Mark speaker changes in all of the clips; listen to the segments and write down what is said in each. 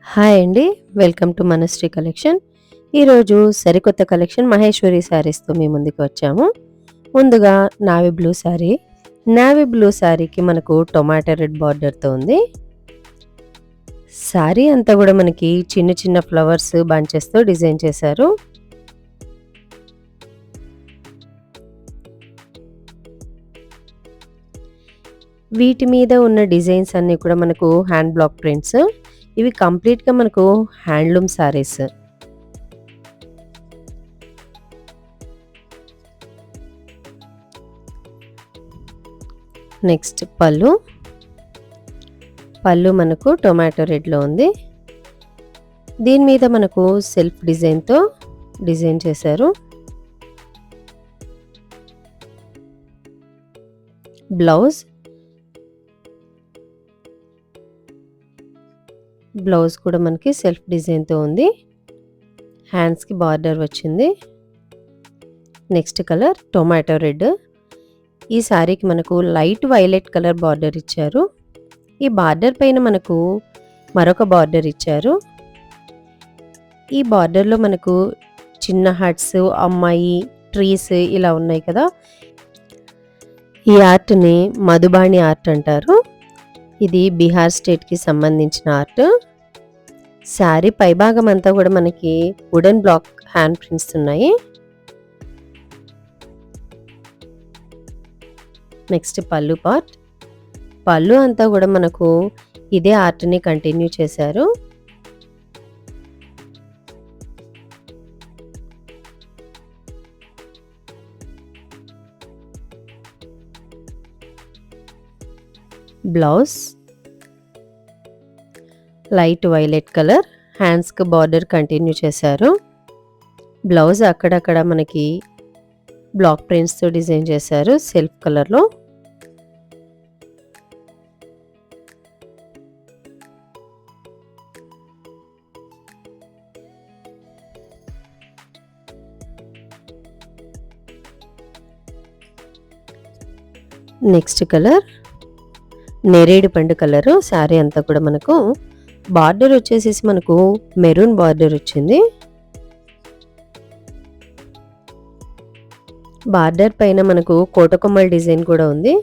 Speaker 1: Hi అండి. Welcome to Manasri collection. ఈరోజు సరికొత్త కలెక్షన్ మహేశ్వరి శారీస్‌తో మీ ముందుకు వచ్చాము. ముందుగా navy blue sari. Navy blue శారీకి మనకు టొమాటో రెడ్ బార్డర్‌తో ఉంది. శారీ అంతా కూడా మనకి చిన్న చిన్న ఫ్లవర్స్ బంచెస్‌తో డిజైన్ చేశారు. వీటి మీద ఉన్న డిజైన్స్ అన్నీ కూడా మనకు హ్యాండ్ బ్లాక్ ప్రింట్స్. ఇవి కంప్లీట్‌గా మనకు హ్యాండ్లూమ్ శారీస్. నెక్స్ట్ పళ్ళు. పళ్ళు మనకు టొమాటో రెడ్‌లో ఉంది. దీని మీద మనకు సెల్ఫ్ డిజైన్‌తో డిజైన్ చేశారు. బ్లౌజ్. బ్లౌజ్ కూడా మనకి సెల్ఫ్ డిజైన్‌తో ఉంది. హ్యాండ్స్‌కి బార్డర్ వచ్చింది. Next colour tomato red. ఈ శారీకి మనకు లైట్ వైలెట్ కలర్ బార్డర్ ఇచ్చారు. ఈ బార్డర్ పైన మనకు మరొక బార్డర్ ఇచ్చారు. ఈ బార్డర్‌లో మనకు చిన్న హట్స్, అమ్మాయి, ట్రీస్ ఇలా ఉన్నాయి కదా. ఈ ఆర్ట్‌ని మధుబాణి ఆర్ట్ అంటారు. ఇది బీహార్ స్టేట్‌కి సంబంధించిన ఆర్ట్. శారీ పైభాగం అంతా కూడా మనకి వుడెన్ బ్లాక్ హ్యాండ్ ప్రింట్స్ ఉన్నాయి. నెక్స్ట్ పళ్ళు పార్ట్. పళ్ళు అంతా కూడా మనకు ఇదే ఆర్ట్‌ని కంటిన్యూ చేశారు. Blouse light violet colour. హ్యాండ్స్కి బార్డర్ కంటిన్యూ చేశారు. బ్లౌజ్ అక్కడక్కడ మనకి బ్లాక్ ప్రింట్స్తో డిజైన్ చేశారు సెల్ఫ్ కలర్లో. నెక్స్ట్ కలర్ నేరేడు పండు కలరు. శారీ అంతా కూడా మనకు బార్డర్ వచ్చేసేసి మనకు మెరూన్ బార్డర్ వచ్చింది. బార్డర్ పైన మనకు కోటకొమ్మల డిజైన్ కూడా ఉంది.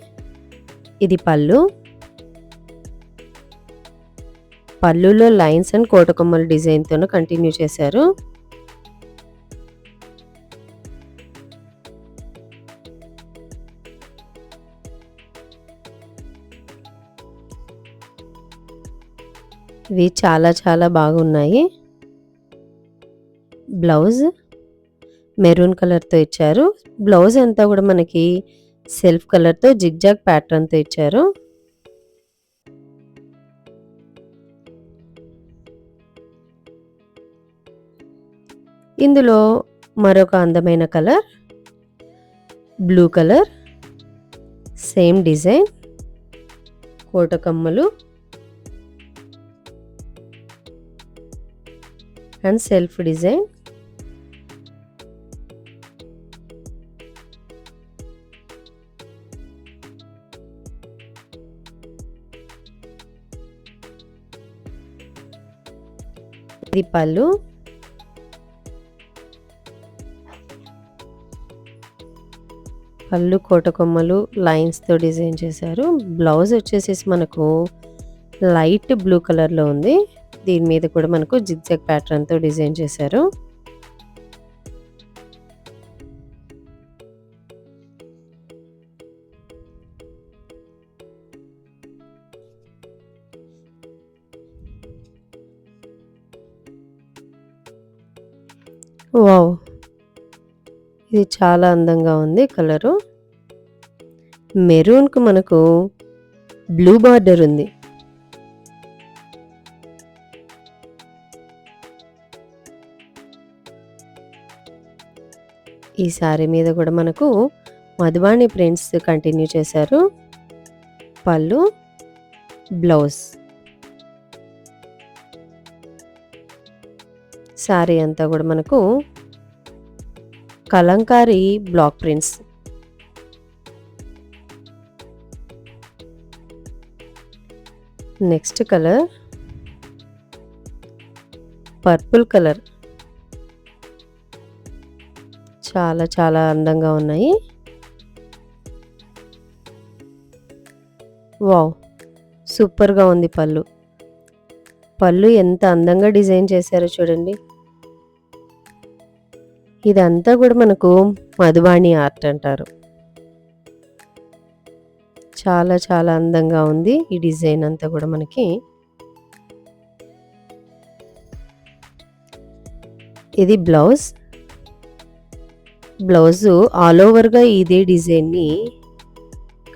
Speaker 1: ఇది పళ్ళు. పళ్ళులో లైన్స్ అండ్ కోటకొమ్మల డిజైన్తో కంటిన్యూ చేశారు. ఇవి చాలా చాలా బాగున్నాయి. బ్లౌజ్ మెరూన్ కలర్తో ఇచ్చారు. బ్లౌజ్ అంతా కూడా మనకి సెల్ఫ్ కలర్తో జిగ్జాగ్ ప్యాటర్న్తో ఇచ్చారు. ఇందులో మరొక అందమైన colour blue colour. Same design, కోటకమ్మలు అండ్ సెల్ఫ్ డిజైన్. ఇది పళ్ళు. పళ్ళు కోటకొమ్మలు లైన్స్తో డిజైన్ చేశారు. బ్లౌజ్ వచ్చేసేసి మనకు లైట్ బ్లూ కలర్లో ఉంది. దీని మీద కూడా మనకు జిగ్జాగ్ ప్యాటర్న్తో డిజైన్ చేశారు. వావ్, ఇది చాలా అందంగా ఉంది కలరు. మెరూన్కు మనకు బ్లూ బార్డర్ ఉంది. ఈ శారీ మీద కూడా మనకు మధుబాణి ప్రింట్స్ కంటిన్యూ చేశారు. పళ్ళు, బ్లౌజ్. శారీ అంతా కూడా మనకు Kalamkari block prints. Next colour purple colour చాలా చాలా అందంగా ఉన్నాయి. వావ్, సూపర్గా ఉంది పళ్ళు. పళ్ళు ఎంత అందంగా డిజైన్ చేశారో చూడండి. ఇదంతా కూడా మనకు మధుబాణి ఆర్ట్ అంటారు. చాలా చాలా అందంగా ఉంది ఈ డిజైన్ అంతా కూడా మనకి. ఇది బ్లౌజ్ ఆల్ ఓవర్గా ఇదే డిజైన్ని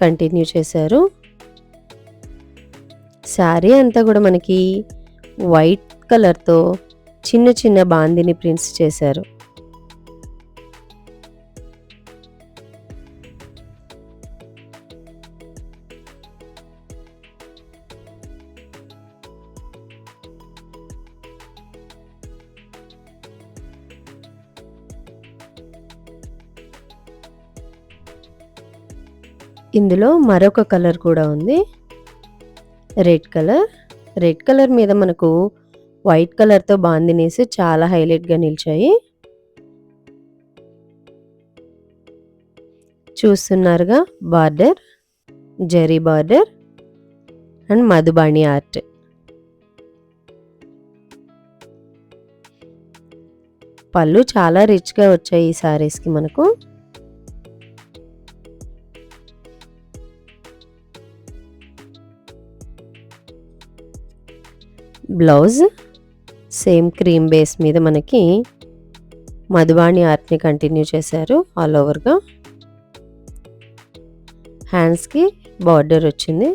Speaker 1: కంటిన్యూ చేశారు. శారీ అంతా కూడా మనకి వైట్ కలర్తో చిన్న చిన్న బాందిని ప్రింట్స్ చేశారు. ఇందులో మరొక కలర్ కూడా ఉంది, రెడ్ కలర్ మీద మనకు వైట్ కలర్తో బాందినీస్ చాలా హైలైట్గా నిలిచాయి. చూస్తున్నారుగా, border, zari border and Madhubani art. పళ్ళు చాలా రిచ్గా వచ్చాయి ఈ సారీస్కి మనకు. బ్లౌజ్ సేమ్ క్రీమ్ బేస్ మీద మనకి మధుబాణి ఆర్ట్ని కంటిన్యూ చేశారు ఆల్ ఓవర్గా. హ్యాండ్స్కి బార్డర్ వచ్చింది.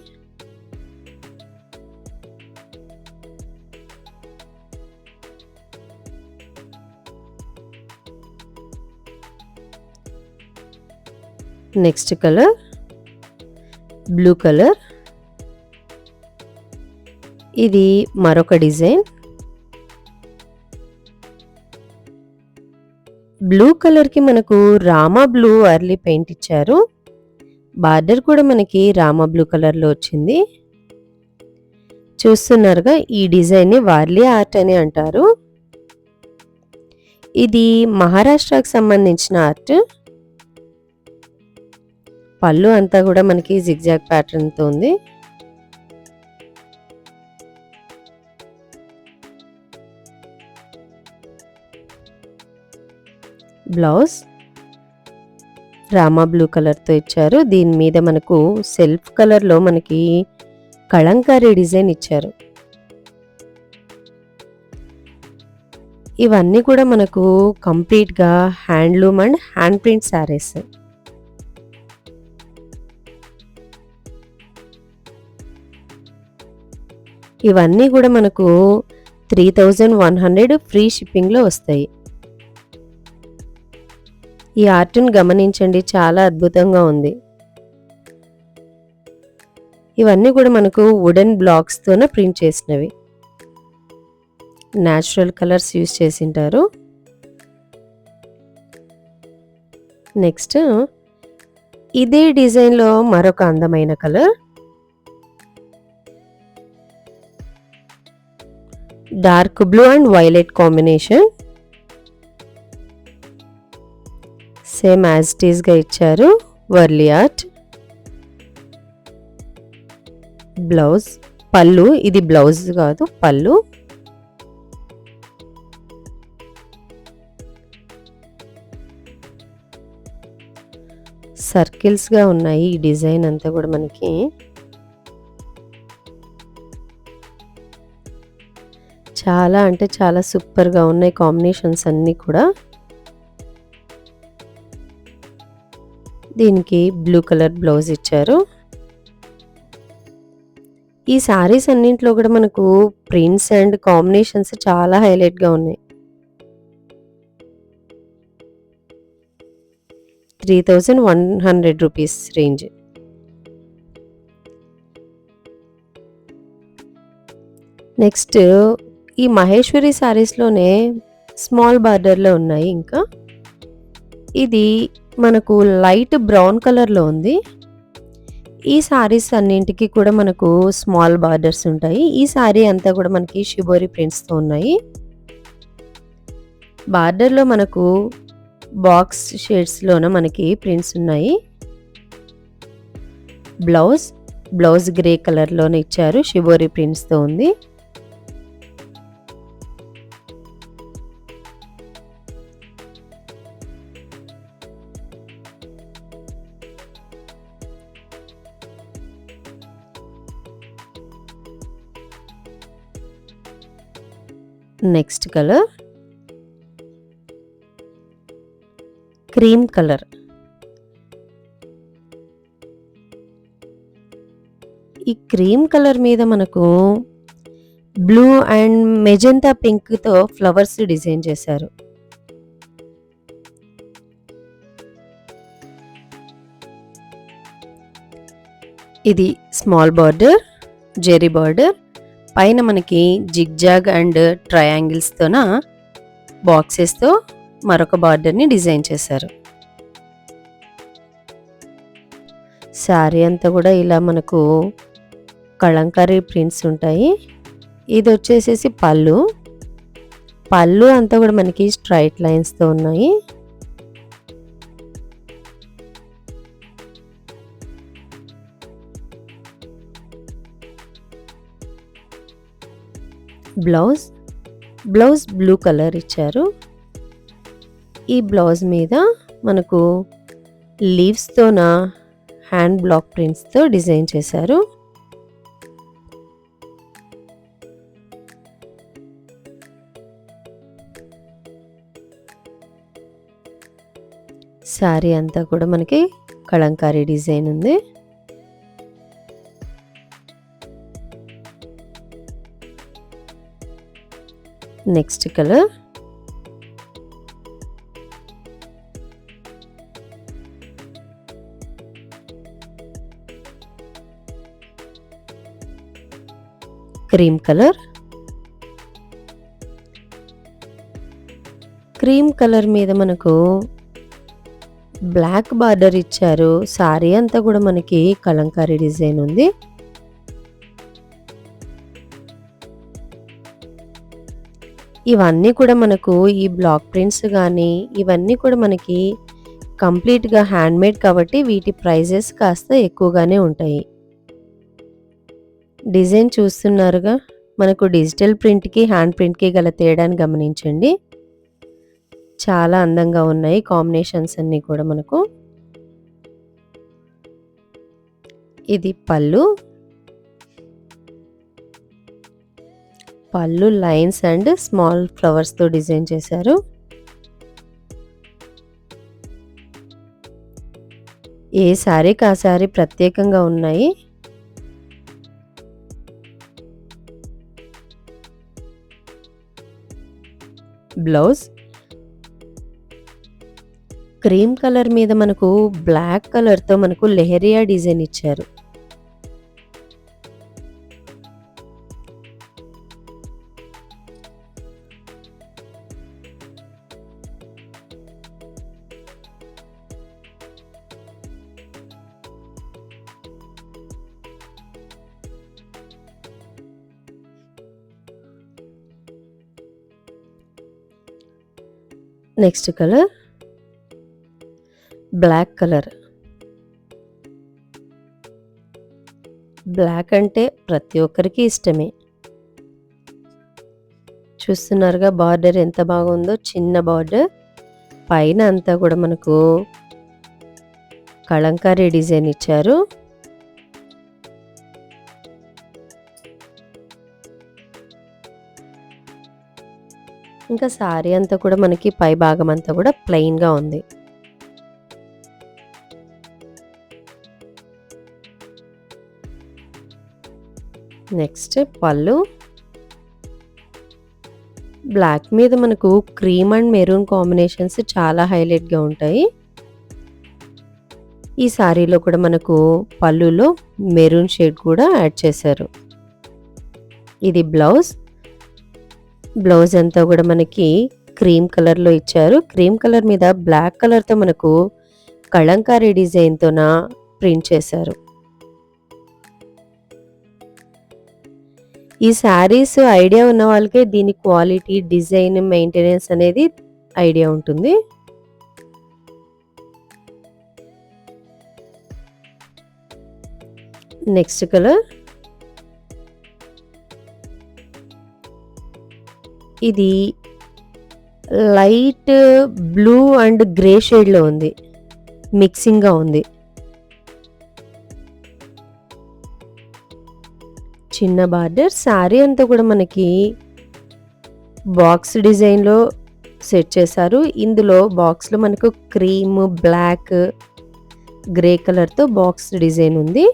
Speaker 1: Next colour blue colour. ఇది మరొక డిజైన్. బ్లూ కలర్కి మనకు రామా బ్లూ అర్లీ పెయింట్ ఇచ్చారు. బార్డర్ కూడా మనకి రామా బ్లూ కలర్లో వచ్చింది. చూస్తున్నారుగా, ఈ డిజైన్ని వార్లీ ఆర్ట్ అని అంటారు. ఇది మహారాష్ట్రకు సంబంధించిన ఆర్ట్. పళ్ళు అంతా కూడా మనకి జిగ్జాగ్ ప్యాటర్న్తో ఉంది. బ్లౌజ్ రామా బ్లూ కలర్తో ఇచ్చారు. దీని మీద మనకు సెల్ఫ్ కలర్లో మనకి కళంకారీ డిజైన్ ఇచ్చారు. ఇవన్నీ కూడా మనకు కంప్లీట్గా handloom and hand print saris. ఇవన్నీ కూడా మనకు 3100 ఫ్రీ షిప్పింగ్లో వస్తాయి. ఈ ఆర్ట్ని గమనించండి, చాలా అద్భుతంగా ఉంది. ఇవన్నీ కూడా మనకు వుడెన్ బ్లాక్స్తోనే ప్రింట్ చేసినవి. న్యాచురల్ కలర్స్ యూజ్ చేసింటారు. నెక్స్ట్ ఇదే డిజైన్లో మరొక అందమైన colour, dark blue and violet combination. Same as it ఈస్గా ఇచ్చారు వర్లీ ఆర్ట్. బ్లౌజ్, పళ్ళు, ఇది బ్లౌజ్ కాదు పళ్ళు. సర్కిల్స్గా ఉన్నాయి ఈ డిజైన్ అంతా కూడా మనకి. చాలా అంటే చాలా సూపర్గా ఉన్నాయి కాంబినేషన్స్ అన్నీ కూడా. దీనికి బ్లూ కలర్ బ్లౌజ్ ఇచ్చారు. ఈ సారీస్ అన్నింటిలో కూడా మనకు ప్రింట్స్ అండ్ కాంబినేషన్స్ చాలా హైలైట్గా ఉన్నాయి. 3100 రూపీస్ రేంజ్. నెక్స్ట్ ఈ మహేశ్వరి సారీస్లోనే స్మాల్ బార్డర్లో ఉన్నాయి. ఇంకా ఇది మనకు లైట్ బ్రౌన్ కలర్లో ఉంది. ఈ సారీస్ అన్నింటికి కూడా మనకు స్మాల్ బార్డర్స్ ఉంటాయి. ఈ సారీ అంతా కూడా మనకి షిబోరి ప్రింట్స్తో ఉన్నాయి. బార్డర్లో మనకు బాక్స్ షేడ్స్లోన మనకి ప్రింట్స్ ఉన్నాయి. బ్లౌజ్ గ్రే కలర్లోనే ఇచ్చారు, షిబోరి ప్రింట్స్తో ఉంది. Next colour cream colour. ఈ క్రీమ్ కలర్ మీద మనకు బ్లూ అండ్ మెజెంటా పింక్తో ఫ్లవర్స్ డిజైన్ చేశారు. ఇది స్మాల్ బార్డర్, జెరీ బార్డర్, పైన మనకి జిగ్జాగ్ అండ్ ట్రయాంగిల్స్తోన బాక్సెస్తో మరొక బార్డర్ని డిజైన్ చేశారు. శారీ అంతా కూడా ఇలా మనకు కలంకారీ ప్రింట్స్ ఉంటాయి. ఇది వచ్చేసేసి పళ్ళు అంతా కూడా మనకి స్ట్రైట్ లైన్స్తో ఉన్నాయి. బ్లౌజ్ బ్లూ కలర్ ఇచ్చారు. ఈ బ్లౌజ్ మీద మనకు లీవ్స్తోన హ్యాండ్ బ్లాక్ ప్రింట్స్తో డిజైన్ చేశారు. శారీ అంతా కూడా మనకి కలంకారీ డిజైన్ ఉంది. Next colour cream colour. Cream colour మీద మనకు బ్లాక్ బార్డర్ ఇచ్చారు. సారీ అంతా కూడా మనకి కలంకారీ డిజైన్ ఉంది. ఇవన్నీ కూడా మనకు ఈ బ్లాక్ ప్రింట్స్ కానీ ఇవన్నీ కూడా మనకి కంప్లీట్గా హ్యాండ్మేడ్ కాబట్టి వీటి ప్రైజెస్ కాస్త ఎక్కువగానే ఉంటాయి. డిజైన్ చూస్తున్నారుగా, మనకు డిజిటల్ ప్రింట్కి హ్యాండ్ ప్రింట్కి గల తేడాని గమనించండి. చాలా అందంగా ఉన్నాయి కాంబినేషన్స్ అన్నీ కూడా మనకు. ఇది పళ్ళు లైన్స్ అండ్ స్మాల్ ఫ్లవర్స్తో డిజైన్ చేశారు. ఏ శారీకి ఆ శారీ ప్రత్యేకంగా ఉన్నాయి. బ్లౌజ్ క్రీమ్ కలర్ మీద మనకు బ్లాక్ కలర్తో మనకు లెహరియా డిజైన్ ఇచ్చారు. Next colour black colour. Black అంటే ప్రతి ఒక్కరికి ఇష్టమే. చూస్తున్నారుగా బార్డర్ ఎంత బాగుందో, చిన్న బార్డర్, పైన అంతా కూడా మనకు కలంకారీ డిజైన్ ఇచ్చారు. ఇంకా సారీ అంతా కూడా మనకి పై భాగం అంతా కూడా ప్లెయిన్గా ఉంది. నెక్స్ట్ పళ్ళు బ్లాక్ మీద మనకు క్రీమ్ అండ్ మెరూన్ కాంబినేషన్స్ చాలా హైలైట్గా ఉంటాయి. ఈ సారీలో కూడా మనకు పళ్ళులో మెరూన్ షేడ్ కూడా యాడ్ చేశారు. ఇది బ్లౌజ్ అంతా కూడా మనకి క్రీమ్ కలర్లో ఇచ్చారు. క్రీమ్ కలర్ మీద బ్లాక్ కలర్తో మనకు కలంకారీ డిజైన్తోన ప్రింట్ చేశారు. ఈ శారీస్ ఐడియా ఉన్న వాళ్ళకే దీని క్వాలిటీ, డిజైన్, మెయింటెనెన్స్ అనేది ఐడియా ఉంటుంది. నెక్స్ట్ కలర్ ఇది లైట్ బ్లూ అండ్ గ్రే షేడ్లో ఉంది, మిక్సింగ్గా ఉంది. చిన్న బార్డర్, శారీ అంతా కూడా మనకి బాక్స్ డిజైన్లో సెట్ చేశారు. ఇందులో బాక్స్లో మనకు క్రీమ్, బ్లాక్, గ్రే కలర్తో బాక్స్ డిజైన్ ఉంది.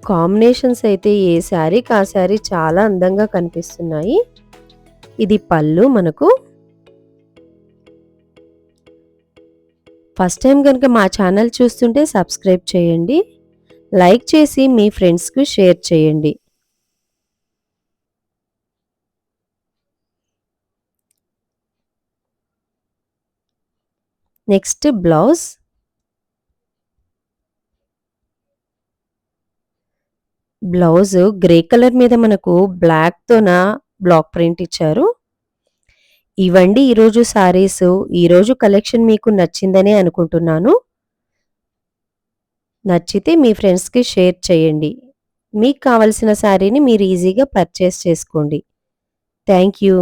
Speaker 1: కాంబినేషన్స్ అయితే ఏ శారీకి ఆ శారీ చాలా అందంగా కనిపిస్తున్నాయి. ఇది పళ్ళు మనకు. ఫస్ట్ టైం కనుక మా ఛానల్ చూస్తుంటే సబ్స్క్రైబ్ చేయండి, లైక్ చేసి మీ ఫ్రెండ్స్కు షేర్ చేయండి. Next blouse. Blouse grey colour మీద మనకు బ్లాక్తోన బ్లాక్ ప్రింట్ ఇచ్చారు. ఇవండి ఈరోజు సారీస్. ఈరోజు కలెక్షన్ మీకు నచ్చిందనే అనుకుంటున్నాను. నచ్చితే మీ ఫ్రెండ్స్కి షేర్ చేయండి. మీకు కావలసిన శారీని మీరు ఈజీగా పర్చేస్ చేసుకోండి. Thank you.